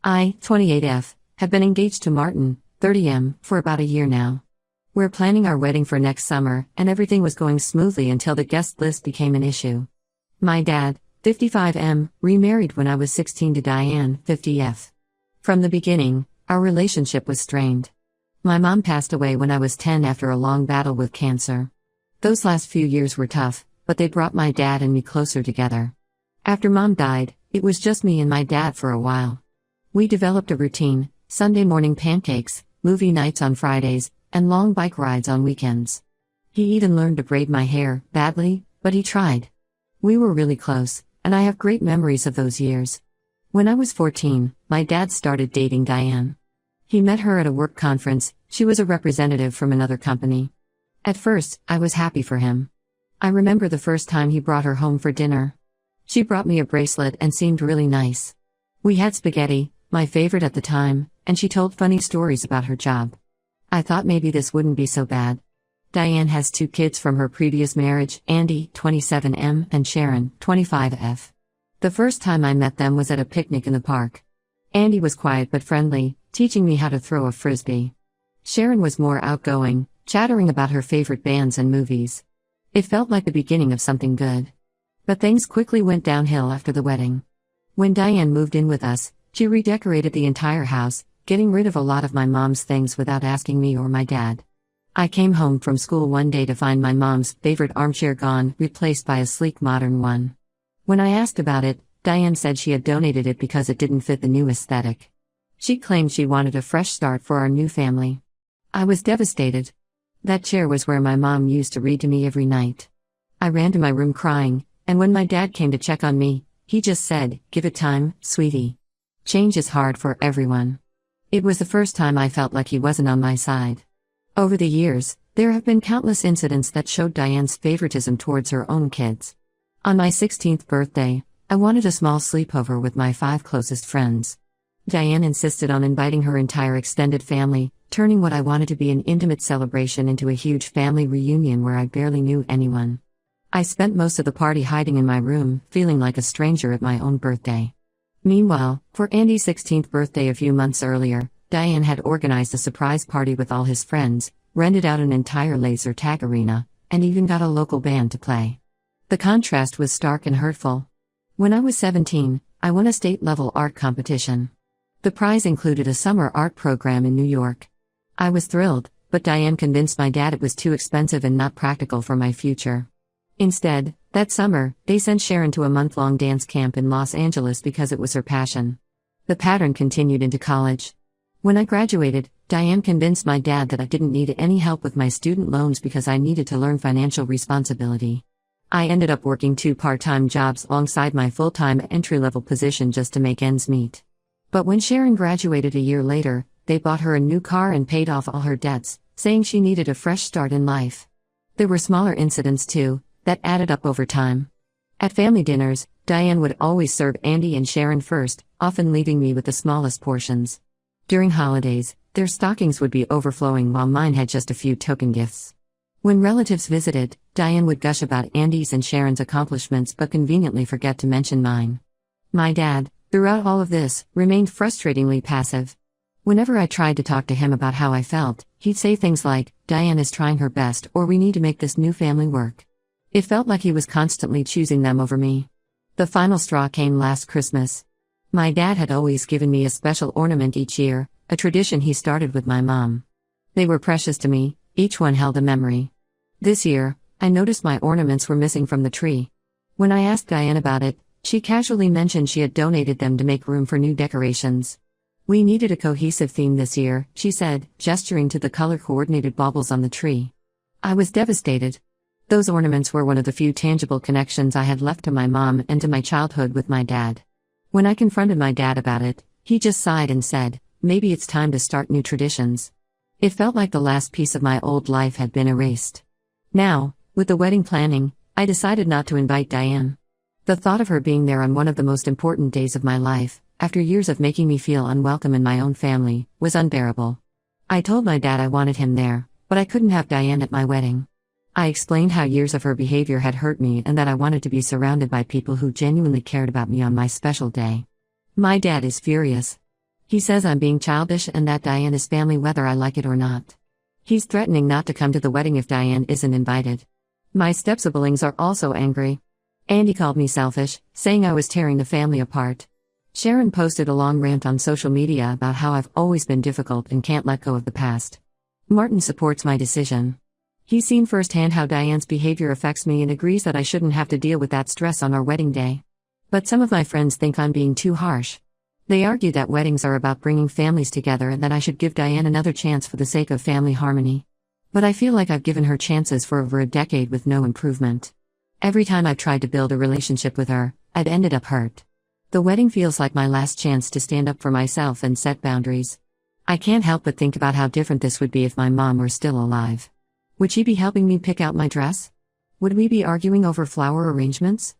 I, 28F, have been engaged to Martin, 30M, for about a year now. We're planning our wedding for next summer, and everything was going smoothly until the guest list became an issue. My dad, 55M, remarried when I was 16 to Diane, 50F. From the beginning, our relationship was strained. My mom passed away when I was 10 after a long battle with cancer. Those last few years were tough, but they brought my dad and me closer together. After Mom died, it was just me and my dad for a while. We developed a routine: Sunday morning pancakes, movie nights on Fridays, and long bike rides on weekends. He even learned to braid my hair, badly, but he tried. We were really close, and I have great memories of those years. When I was 14, my dad started dating Diane. He met her at a work conference. She was a representative from another company. At first, I was happy for him. I remember the first time he brought her home for dinner. She brought me a bracelet and seemed really nice. We had spaghetti, my favorite at the time, and she told funny stories about her job. I thought maybe this wouldn't be so bad. Diane has 2 kids from her previous marriage, Andy, 27M, and Sharon, 25F. The first time I met them was at a picnic in the park. Andy was quiet but friendly, teaching me how to throw a frisbee. Sharon was more outgoing, chattering about her favorite bands and movies. It felt like the beginning of something good. But things quickly went downhill after the wedding. When Diane moved in with us, she redecorated the entire house, getting rid of a lot of my mom's things without asking me or my dad. I came home from school one day to find my mom's favorite armchair gone, replaced by a sleek modern one. When I asked about it, Diane said she had donated it because it didn't fit the new aesthetic. She claimed she wanted a fresh start for our new family. I was devastated. That chair was where my mom used to read to me every night. I ran to my room crying, and when my dad came to check on me, he just said, "Give it time, sweetie. Change is hard for everyone." It was the first time I felt like he wasn't on my side. Over the years, there have been countless incidents that showed Diane's favoritism towards her own kids. On my 16th birthday, I wanted a small sleepover with my 5 closest friends. Diane insisted on inviting her entire extended family, turning what I wanted to be an intimate celebration into a huge family reunion where I barely knew anyone. I spent most of the party hiding in my room, feeling like a stranger at my own birthday. Meanwhile, for Andy's 16th birthday a few months earlier, Diane had organized a surprise party with all his friends, rented out an entire laser tag arena, and even got a local band to play. The contrast was stark and hurtful. When I was 17, I won a state-level art competition. The prize included a summer art program in New York. I was thrilled, but Diane convinced my dad it was too expensive and not practical for my future. Instead, that summer, they sent Sharon to a month-long dance camp in Los Angeles because it was her passion. The pattern continued into college. When I graduated, Diane convinced my dad that I didn't need any help with my student loans because I needed to learn financial responsibility. I ended up working 2 part-time jobs alongside my full-time entry-level position just to make ends meet. But when Sharon graduated a year later, they bought her a new car and paid off all her debts, saying she needed a fresh start in life. There were smaller incidents too, that added up over time. At family dinners, Diane would always serve Andy and Sharon first, often leaving me with the smallest portions. During holidays, their stockings would be overflowing while mine had just a few token gifts. When relatives visited, Diane would gush about Andy's and Sharon's accomplishments but conveniently forget to mention mine. My dad, throughout all of this, remained frustratingly passive. Whenever I tried to talk to him about how I felt, he'd say things like, "Diane is trying her best," or "We need to make this new family work." It felt like he was constantly choosing them over me. The final straw came last Christmas. My dad had always given me a special ornament each year, a tradition he started with my mom. They were precious to me, each one held a memory. This year, I noticed my ornaments were missing from the tree. When I asked Diane about it, she casually mentioned she had donated them to make room for new decorations. "We needed a cohesive theme this year," she said, gesturing to the color-coordinated baubles on the tree. I was devastated. Those ornaments were one of the few tangible connections I had left to my mom and to my childhood with my dad. When I confronted my dad about it, he just sighed and said, "Maybe it's time to start new traditions." It felt like the last piece of my old life had been erased. Now, with the wedding planning, I decided not to invite Diane. The thought of her being there on one of the most important days of my life, after years of making me feel unwelcome in my own family, was unbearable. I told my dad I wanted him there, but I couldn't have Diane at my wedding. I explained how years of her behavior had hurt me and that I wanted to be surrounded by people who genuinely cared about me on my special day. My dad is furious. He says I'm being childish and that Diane is family whether I like it or not. He's threatening not to come to the wedding if Diane isn't invited. My step-siblings are also angry. Andy called me selfish, saying I was tearing the family apart. Sharon posted a long rant on social media about how I've always been difficult and can't let go of the past. Martin supports my decision. He's seen firsthand how Diane's behavior affects me and agrees that I shouldn't have to deal with that stress on our wedding day. But some of my friends think I'm being too harsh. They argue that weddings are about bringing families together and that I should give Diane another chance for the sake of family harmony. But I feel like I've given her chances for over a decade with no improvement. Every time I've tried to build a relationship with her, I've ended up hurt. The wedding feels like my last chance to stand up for myself and set boundaries. I can't help but think about how different this would be if my mom were still alive. Would she be helping me pick out my dress? Would we be arguing over flower arrangements?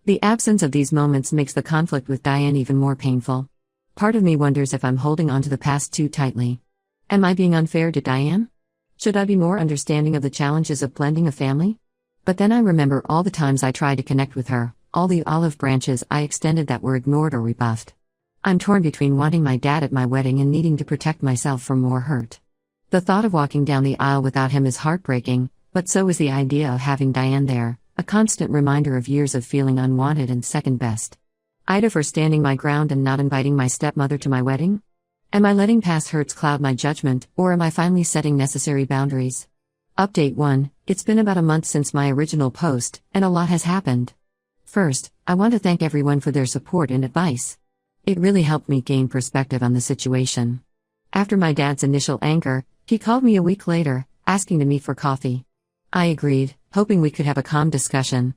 The absence of these moments makes the conflict with Diane even more painful. Part of me wonders if I'm holding on to the past too tightly. Am I being unfair to Diane? Should I be more understanding of the challenges of blending a family? But then I remember all the times I tried to connect with her, all the olive branches I extended that were ignored or rebuffed. I'm torn between wanting my dad at my wedding and needing to protect myself from more hurt. The thought of walking down the aisle without him is heartbreaking, but so is the idea of having Diane there, a constant reminder of years of feeling unwanted and second best. Ida for standing my ground and not inviting my stepmother to my wedding? Am I letting past hurts cloud my judgment, or am I finally setting necessary boundaries? Update 1. It's been about a month since my original post, and a lot has happened. First, I want to thank everyone for their support and advice. It really helped me gain perspective on the situation. After my dad's initial anger, he called me a week later, asking to meet for coffee. I agreed, hoping we could have a calm discussion.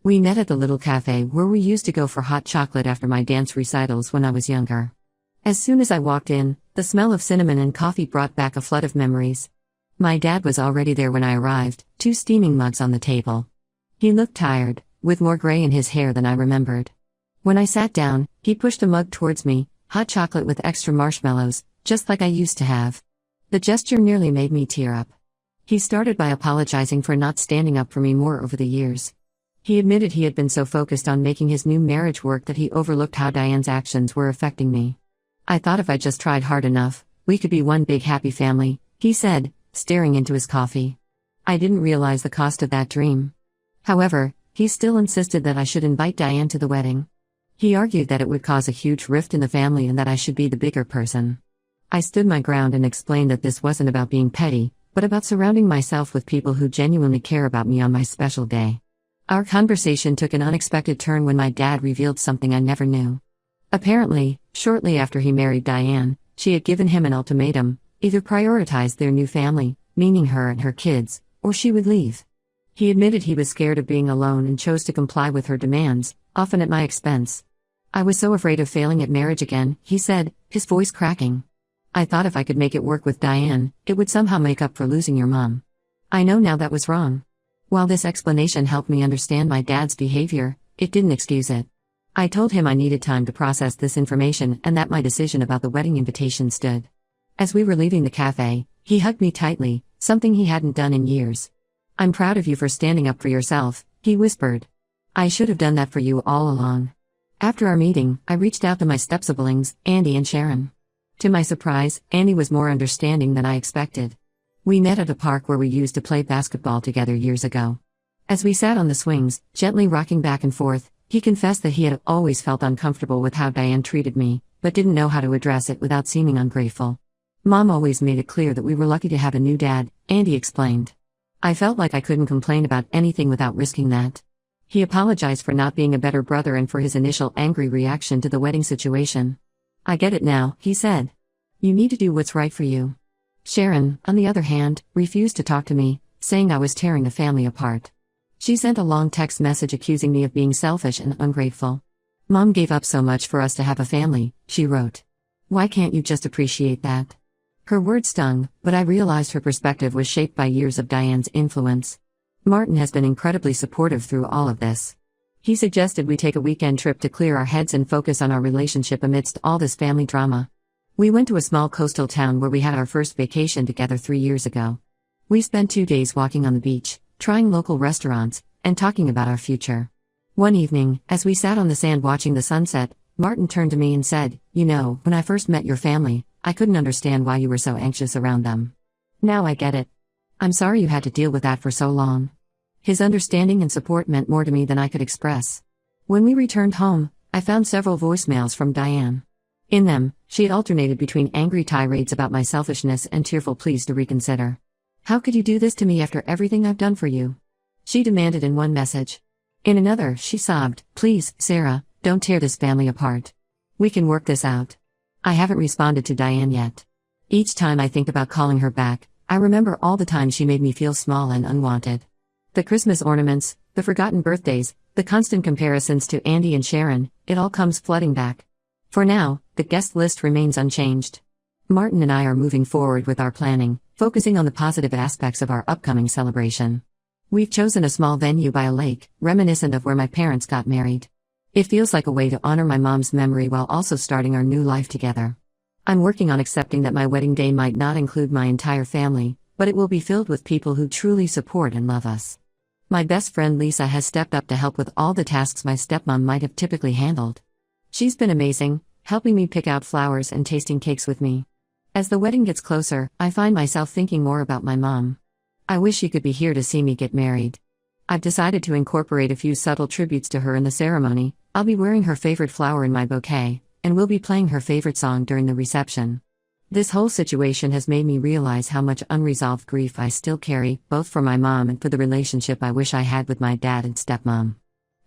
We met at the little cafe where we used to go for hot chocolate after my dance recitals when I was younger. As soon as I walked in, the smell of cinnamon and coffee brought back a flood of memories. My dad was already there when I arrived, 2 steaming mugs on the table. He looked tired, with more gray in his hair than I remembered. When I sat down, he pushed a mug towards me, hot chocolate with extra marshmallows, just like I used to have. The gesture nearly made me tear up. He started by apologizing for not standing up for me more over the years. He admitted he had been so focused on making his new marriage work that he overlooked how Diane's actions were affecting me. I thought if I just tried hard enough, we could be one big happy family, he said, staring into his coffee. I didn't realize the cost of that dream. However, he still insisted that I should invite Diane to the wedding. He argued that it would cause a huge rift in the family and that I should be the bigger person. I stood my ground and explained that this wasn't about being petty, but about surrounding myself with people who genuinely care about me on my special day. Our conversation took an unexpected turn when my dad revealed something I never knew. Apparently, shortly after he married Diane, she had given him an ultimatum: either prioritize their new family, meaning her and her kids, or she would leave. He admitted he was scared of being alone and chose to comply with her demands, often at my expense. I was so afraid of failing at marriage again, he said, his voice cracking. I thought if I could make it work with Diane, it would somehow make up for losing your mom. I know now that was wrong. While this explanation helped me understand my dad's behavior, it didn't excuse it. I told him I needed time to process this information and that my decision about the wedding invitation stood. As we were leaving the cafe, he hugged me tightly, something he hadn't done in years. I'm proud of you for standing up for yourself, he whispered. I should have done that for you all along. After our meeting, I reached out to my step-siblings, Andy and Sharon. To my surprise, Andy was more understanding than I expected. We met at a park where we used to play basketball together years ago. As we sat on the swings, gently rocking back and forth, he confessed that he had always felt uncomfortable with how Diane treated me, but didn't know how to address it without seeming ungrateful. Mom always made it clear that we were lucky to have a new dad, Andy explained. I felt like I couldn't complain about anything without risking that. He apologized for not being a better brother and for his initial angry reaction to the wedding situation. I get it now, he said. You need to do what's right for you. Sharon, on the other hand, refused to talk to me, saying I was tearing the family apart. She sent a long text message accusing me of being selfish and ungrateful. Mom gave up so much for us to have a family, she wrote. Why can't you just appreciate that? Her words stung, but I realized her perspective was shaped by years of Diane's influence. Martin has been incredibly supportive through all of this. He suggested we take a weekend trip to clear our heads and focus on our relationship amidst all this family drama. We went to a small coastal town where we had our first vacation together 3 years ago. We spent 2 days walking on the beach, trying local restaurants, and talking about our future. One evening, as we sat on the sand watching the sunset, Martin turned to me and said, "You know, when I first met your family, I couldn't understand why you were so anxious around them. Now I get it. I'm sorry you had to deal with that for so long." His understanding and support meant more to me than I could express. When we returned home, I found several voicemails from Diane. In them, she had alternated between angry tirades about my selfishness and tearful pleas to reconsider. "How could you do this to me after everything I've done for you?" she demanded in one message. In another, she sobbed, "Please, Sarah, don't tear this family apart. We can work this out." I haven't responded to Diane yet. Each time I think about calling her back, I remember all the times she made me feel small and unwanted. The Christmas ornaments, the forgotten birthdays, the constant comparisons to Andy and Sharon, it all comes flooding back. For now, the guest list remains unchanged. Martin and I are moving forward with our planning, focusing on the positive aspects of our upcoming celebration. We've chosen a small venue by a lake, reminiscent of where my parents got married. It feels like a way to honor my mom's memory while also starting our new life together. I'm working on accepting that my wedding day might not include my entire family, but it will be filled with people who truly support and love us. My best friend Lisa has stepped up to help with all the tasks my stepmom might have typically handled. She's been amazing, helping me pick out flowers and tasting cakes with me. As the wedding gets closer, I find myself thinking more about my mom. I wish she could be here to see me get married. I've decided to incorporate a few subtle tributes to her in the ceremony. I'll be wearing her favorite flower in my bouquet, and we'll be playing her favorite song during the reception. This whole situation has made me realize how much unresolved grief I still carry, both for my mom and for the relationship I wish I had with my dad and stepmom.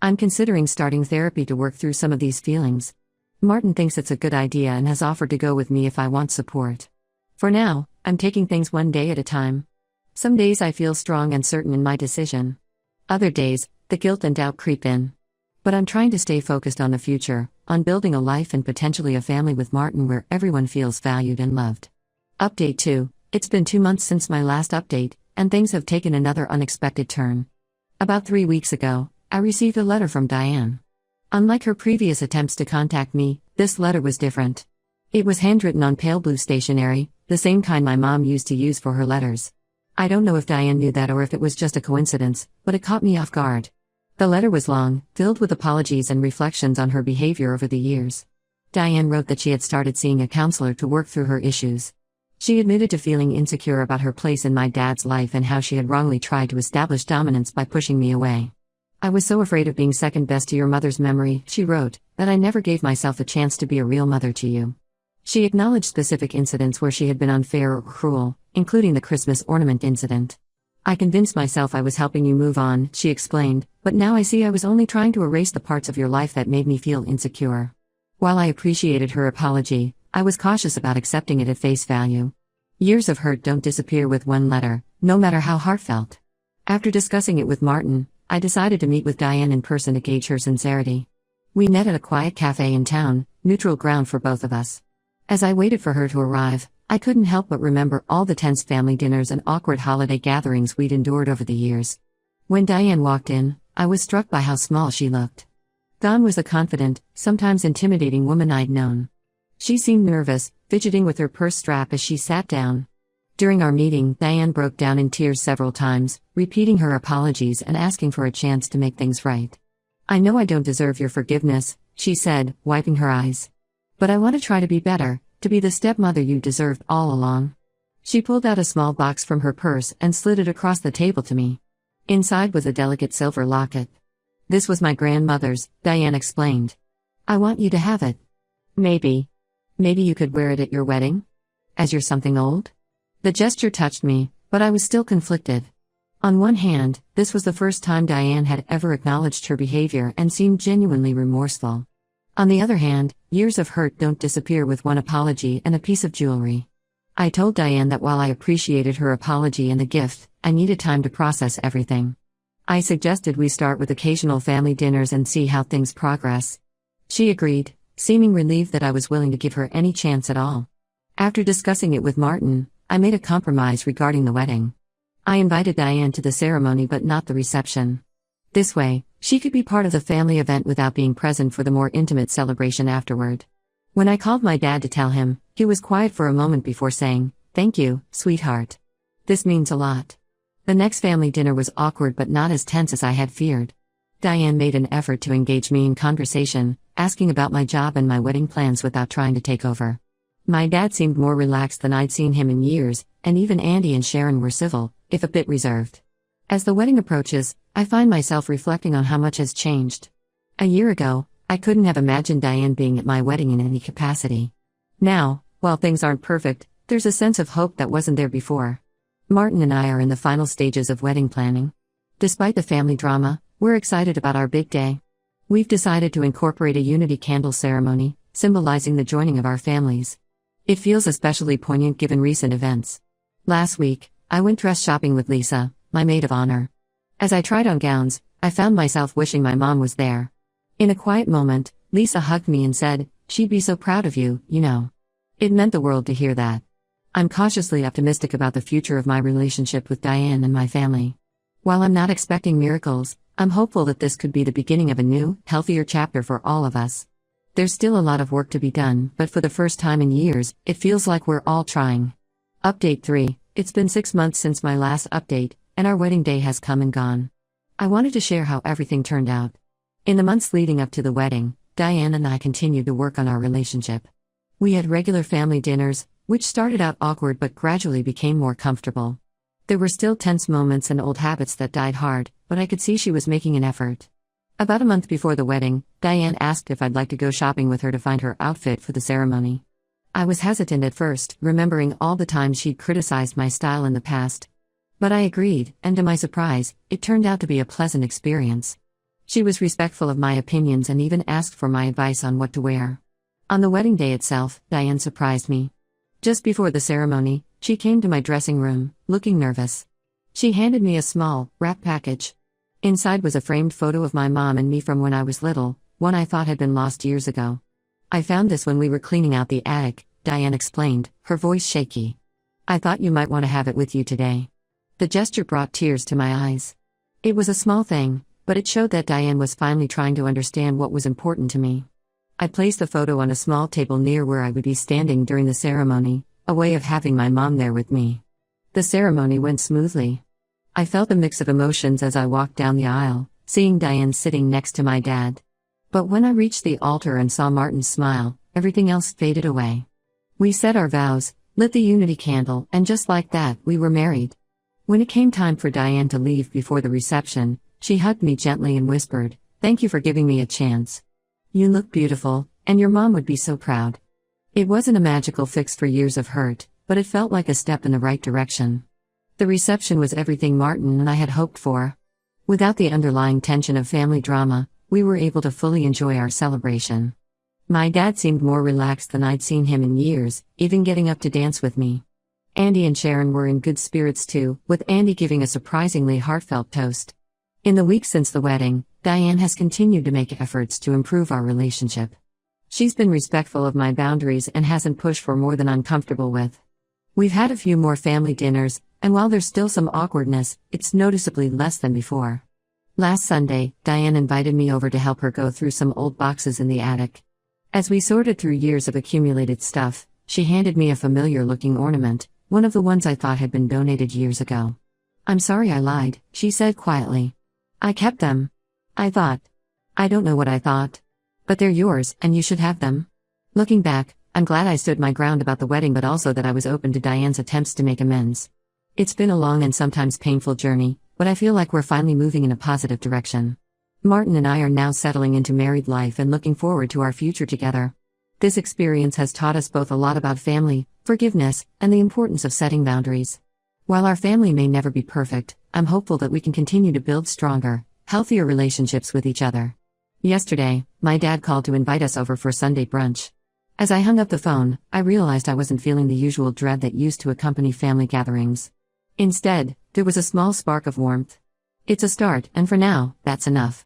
I'm considering starting therapy to work through some of these feelings. Martin thinks it's a good idea and has offered to go with me if I want support. For now, I'm taking things one day at a time. Some days I feel strong and certain in my decision. Other days, the guilt and doubt creep in. But I'm trying to stay focused on the future, on building a life and potentially a family with Martin where everyone feels valued and loved. Update 2. It's been 2 months since my last update, and things have taken another unexpected turn. About 3 weeks ago, I received a letter from Diane. Unlike her previous attempts to contact me, this letter was different. It was handwritten on pale blue stationery, the same kind my mom used to use for her letters. I don't know if Diane knew that or if it was just a coincidence, but it caught me off guard. The letter was long, filled with apologies and reflections on her behavior over the years. Diane wrote that she had started seeing a counselor to work through her issues. She admitted to feeling insecure about her place in my dad's life and how she had wrongly tried to establish dominance by pushing me away. "I was so afraid of being second best to your mother's memory," she wrote, "that I never gave myself a chance to be a real mother to you." She acknowledged specific incidents where she had been unfair or cruel, including the Christmas ornament incident. "I convinced myself I was helping you move on," she explained, "but now I see I was only trying to erase the parts of your life that made me feel insecure." While I appreciated her apology, I was cautious about accepting it at face value. Years of hurt don't disappear with one letter, no matter how heartfelt. After discussing it with Martin, I decided to meet with Diane in person to gauge her sincerity. We met at a quiet cafe in town, neutral ground for both of us. As I waited for her to arrive, I couldn't help but remember all the tense family dinners and awkward holiday gatherings we'd endured over the years. When Diane walked in, I was struck by how small she looked. Gone was the confident, sometimes intimidating woman I'd known. She seemed nervous, fidgeting with her purse strap as she sat down. During our meeting, Diane broke down in tears several times, repeating her apologies and asking for a chance to make things right. "I know I don't deserve your forgiveness," she said, wiping her eyes. "But I want to try to be better, to be the stepmother you deserved all along." She pulled out a small box from her purse and slid it across the table to me. Inside was a delicate silver locket. "This was my grandmother's," Diane explained. "I want you to have it. Maybe you could wear it at your wedding? As you're something old?" The gesture touched me, but I was still conflicted. On one hand, this was the first time Diane had ever acknowledged her behavior and seemed genuinely remorseful. On the other hand, years of hurt don't disappear with one apology and a piece of jewelry. I told Diane that while I appreciated her apology and the gift, I needed time to process everything. I suggested we start with occasional family dinners and see how things progress. She agreed, seeming relieved that I was willing to give her any chance at all. After discussing it with Martin, I made a compromise regarding the wedding. I invited Diane to the ceremony but not the reception. This way, she could be part of the family event without being present for the more intimate celebration afterward. When I called my dad to tell him, he was quiet for a moment before saying, "Thank you, sweetheart. This means a lot." The next family dinner was awkward but not as tense as I had feared. Diane made an effort to engage me in conversation, asking about my job and my wedding plans without trying to take over. My dad seemed more relaxed than I'd seen him in years, and even Andy and Sharon were civil, if a bit reserved. As the wedding approaches, I find myself reflecting on how much has changed. A year ago, I couldn't have imagined Diane being at my wedding in any capacity. Now, while things aren't perfect, there's a sense of hope that wasn't there before. Martin and I are in the final stages of wedding planning. Despite the family drama, we're excited about our big day. We've decided to incorporate a unity candle ceremony, symbolizing the joining of our families. It feels especially poignant given recent events. Last week, I went dress shopping with Lisa, my maid of honor. As I tried on gowns, I found myself wishing my mom was there. In a quiet moment, Lisa hugged me and said, "She'd be so proud of you, you know." It meant the world to hear that. I'm cautiously optimistic about the future of my relationship with Diane and my family. While I'm not expecting miracles, I'm hopeful that this could be the beginning of a new, healthier chapter for all of us. There's still a lot of work to be done, but for the first time in years, it feels like we're all trying. Update 3. It's been 6 months since my last update, and our wedding day has come and gone. I wanted to share how everything turned out. In the months leading up to the wedding, Diane and I continued to work on our relationship. We had regular family dinners, which started out awkward but gradually became more comfortable. There were still tense moments and old habits that died hard, but I could see she was making an effort. About a month before the wedding, Diane asked if I'd like to go shopping with her to find her outfit for the ceremony. I was hesitant at first, remembering all the times she'd criticized my style in the past. But I agreed, and to my surprise, it turned out to be a pleasant experience. She was respectful of my opinions and even asked for my advice on what to wear. On the wedding day itself, Diane surprised me. Just before the ceremony, she came to my dressing room, looking nervous. She handed me a small, wrapped package. Inside was a framed photo of my mom and me from when I was little, one I thought had been lost years ago. "I found this when we were cleaning out the attic," Diane explained, her voice shaky. "I thought you might want to have it with you today." The gesture brought tears to my eyes. It was a small thing, but it showed that Diane was finally trying to understand what was important to me. I placed the photo on a small table near where I would be standing during the ceremony, a way of having my mom there with me. The ceremony went smoothly. I felt a mix of emotions as I walked down the aisle, seeing Diane sitting next to my dad. But when I reached the altar and saw Martin's smile, everything else faded away. We said our vows, lit the unity candle, and just like that, we were married. When it came time for Diane to leave before the reception, she hugged me gently and whispered, "Thank you for giving me a chance. You look beautiful, and your mom would be so proud." It wasn't a magical fix for years of hurt, but it felt like a step in the right direction. The reception was everything Martin and I had hoped for. Without the underlying tension of family drama, we were able to fully enjoy our celebration. My dad seemed more relaxed than I'd seen him in years, even getting up to dance with me. Andy and Sharon were in good spirits too, with Andy giving a surprisingly heartfelt toast. In the weeks since the wedding, Diane has continued to make efforts to improve our relationship. She's been respectful of my boundaries and hasn't pushed for more than I'm comfortable with. We've had a few more family dinners, and while there's still some awkwardness, it's noticeably less than before. Last Sunday, Diane invited me over to help her go through some old boxes in the attic. As we sorted through years of accumulated stuff, she handed me a familiar-looking ornament, one of the ones I thought had been donated years ago. "I'm sorry I lied," she said quietly. "I kept them. I don't know what I thought. But they're yours, and you should have them." Looking back, I'm glad I stood my ground about the wedding, but also that I was open to Diane's attempts to make amends. It's been a long and sometimes painful journey, but I feel like we're finally moving in a positive direction. Martin and I are now settling into married life and looking forward to our future together. This experience has taught us both a lot about family, forgiveness, and the importance of setting boundaries. While our family may never be perfect, I'm hopeful that we can continue to build stronger, healthier relationships with each other. Yesterday, my dad called to invite us over for Sunday brunch. As I hung up the phone, I realized I wasn't feeling the usual dread that used to accompany family gatherings. Instead, there was a small spark of warmth. It's a start, and for now, that's enough.